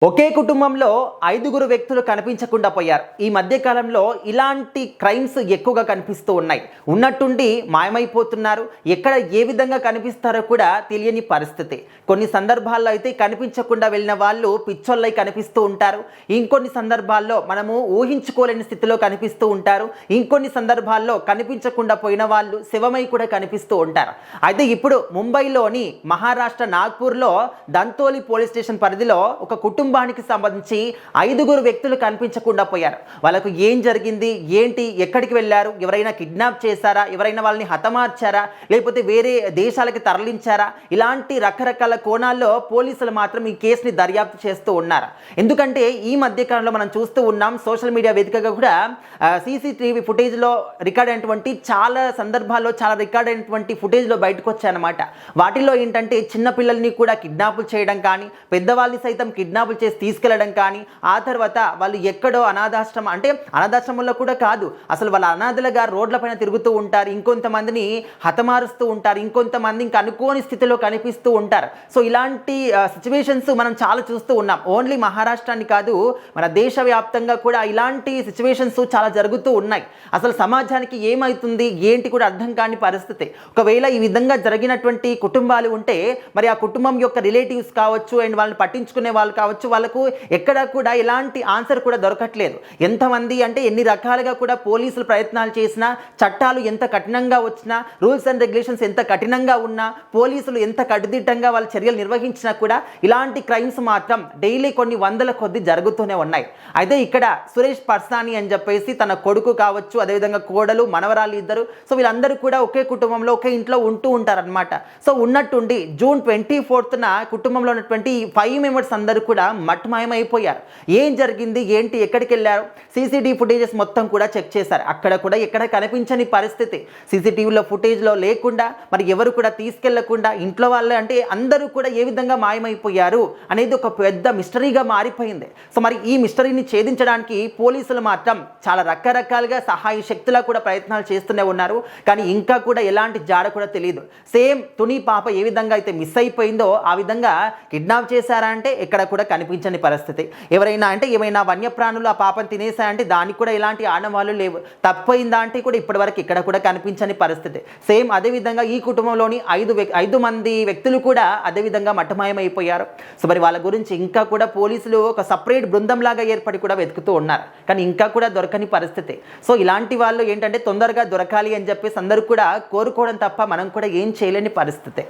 ఒకే కుటుంబంలో ఐదుగురు వ్యక్తులు కనిపించకుండా పోయారు. ఈ మధ్య కాలంలో ఇలాంటి క్రైమ్స్ ఎక్కువగా కనిపిస్తూ ఉన్నాయి. ఉన్నట్టుండి మాయమైపోతున్నారు. ఎక్కడ ఏ విధంగా కనిపిస్తారో కూడా తెలియని పరిస్థితి. కొన్ని సందర్భాల్లో అయితే కనిపించకుండా వెళ్ళిన వాళ్ళు పిచ్చోళ్ళై కనిపిస్తూ ఉంటారు. ఇంకొన్ని సందర్భాల్లో మనము ఊహించుకోలేని స్థితిలో కనిపిస్తూ ఉంటారు. ఇంకొన్ని సందర్భాల్లో కనిపించకుండా పోయిన వాళ్ళు శవమై కూడా కనిపిస్తూ ఉంటారు. అయితే ఇప్పుడు ముంబైలోని మహారాష్ట్ర నాగ్పూర్లో దంతోలి పోలీస్ స్టేషన్ పరిధిలో ఒక కుటుంబానికి సంబంధించి ఐదుగురు వ్యక్తులు కనిపించకుండా పోయారు. వాళ్ళకు ఏం జరిగింది, ఏంటి, ఎక్కడికి వెళ్ళారు, ఎవరైనా కిడ్నాప్ చేశారా, ఎవరైనా వాళ్ళని హతమార్చారా, లేకపోతే వేరే దేశాలకి తరలించారా, ఇలాంటి రకరకాల కోణాల్లో పోలీసులు మాత్రం ఈ కేసుని దర్యాప్తు చేస్తూ ఉన్నారు. ఎందుకంటే ఈ మధ్యకాలంలో మనం చూస్తూ ఉన్నాం, సోషల్ మీడియా వేదికగా కూడా సీసీటీవీ ఫుటేజ్లో రికార్డ్ అయినటువంటి చాలా సందర్భాల్లో చాలా రికార్డ్ అయినటువంటి ఫుటేజ్లో బయటకు వచ్చాయన్నమాట. వాటిల్లో ఏంటంటే చిన్నపిల్లల్ని కూడా కిడ్నాపులు చేయడం కానీ, పెద్దవాళ్ళని సైతం కిడ్నాపులు చేసి తీసుకెళ్లడం కానీ, ఆ తర్వాత వాళ్ళు ఎక్కడో అనాథాశ్రమం, అంటే అనాథాశ్రమంలో కూడా కాదు, అసలు వాళ్ళ అనాథలుగా రోడ్లపైన తిరుగుతూ ఉంటారు, ఇంకొంతమందిని హతమారుస్తూ ఉంటారు, ఇంకొంతమంది ఇంకా అనుకోని స్థితిలో కనిపిస్తూ ఉంటారు. సో ఇలాంటి సిచ్యువేషన్స్ మనం చాలా చూస్తూ ఉన్నాం. ఓన్లీ మహారాష్ట్రాన్ని కాదు, మన దేశవ్యాప్తంగా కూడా ఇలాంటి సిచ్యువేషన్స్ చాలా జరుగుతూ ఉన్నాయి. అసలు సమాజానికి ఏమవుతుంది ఏంటి కూడా అర్థం కాని పరిస్థితి. ఒకవేళ ఈ విధంగా జరిగినటువంటి కుటుంబాలు ఉంటే మరి ఆ కుటుంబం యొక్క రిలేటివ్స్ కావచ్చు అండ్ వాళ్ళని పట్టించుకునే వాళ్ళు కావచ్చు, వాళ్ళకు ఎక్కడ కూడా ఎలాంటి ఆన్సర్ కూడా దొరకట్లేదు. ఎంతమంది అంటే ఎన్ని రకాలుగా కూడా పోలీసులు ప్రయత్నాలు చేసినా, చట్టాలు ఎంత కఠినంగా వచ్చినా, రూల్స్ అండ్ రెగ్యులేషన్స్ ఎంత కఠినంగా ఉన్నా, పోలీసులు ఎంత కట్టుదిట్టంగా వాళ్ళ చర్యలు నిర్వహించినా కూడా ఇలాంటి క్రైమ్స్ మాత్రం డైలీ కొన్ని వందల కొద్ది జరుగుతూనే ఉన్నాయి. అయితే ఇక్కడ సురేష్ పర్సాని అని చెప్పేసి తన కొడుకు కావచ్చు, అదేవిధంగా కోడలు, మనవరాలు ఇద్దరు, సో వీళ్ళందరూ కూడా ఒకే కుటుంబంలో ఒకే ఇంట్లో ఉంటూ ఉంటారనమాట. సో ఉన్నట్టుండి జూన్ 24న కుటుంబంలో ఉన్నటువంటి 5 మెంబర్స్ అందరూ కూడా మట్మాయమైపోయారు. ఏం జరిగింది, ఏంటి, ఎక్కడికి వెళ్ళారు, సీసీటీవీ ఫుటేజెస్ మొత్తం కూడా చెక్ చేశారు. అక్కడ కూడా ఎక్కడ కనిపించని పరిస్థితి. సీసీటీవీలో ఫుటేజ్లో లేకుండా, మరి ఎవరు కూడా తీసుకెళ్లకుండా, ఇంట్లో వాళ్ళే అంటే అందరూ కూడా ఏ విధంగా మాయమైపోయారు అనేది ఒక పెద్ద మిస్టరీగా మారిపోయింది. సో మరి ఈ మిస్టరీని ఛేదించడానికి పోలీసులు మాత్రం చాలా రకరకాలుగా సహాయ శక్తులా కూడా ప్రయత్నాలు చేస్తూనే ఉన్నారు. కానీ ఇంకా కూడా ఎలాంటి జాడ కూడా తెలియదు. సేమ్ తుని పాప ఏ విధంగా అయితే మిస్ అయిపోయిందో ఆ విధంగా కిడ్నాప్ చేశారా అంటే ఎక్కడ కూడా కనిపించని పరిస్థితి. ఎవరైనా అంటే ఏమైనా వన్యప్రాణులు ఆ పాపను తినేసాయంటే దానికి కూడా ఎలాంటి ఆనవాళ్ళు లేవు. తప్పైందా అంటే కూడా ఇప్పటివరకు ఇక్కడ కూడా కనిపించని పరిస్థితి. సేమ్ అదేవిధంగా ఈ కుటుంబంలోని 5 మంది వ్యక్తులు కూడా అదేవిధంగా మట్టమాయమైపోయారు. సో మరి వాళ్ళ గురించి ఇంకా కూడా పోలీసులు ఒక సపరేట్ బృందంలాగా ఏర్పడి కూడా వెతుకుతూ ఉన్నారు. కానీ ఇంకా కూడా దొరకని పరిస్థితి. సో ఇలాంటి వాళ్ళు ఏంటంటే తొందరగా దొరకాలి అని చెప్పేసి అందరూ కూడా కోరుకోవడం తప్ప మనం కూడా ఏం చేయలేని పరిస్థితి.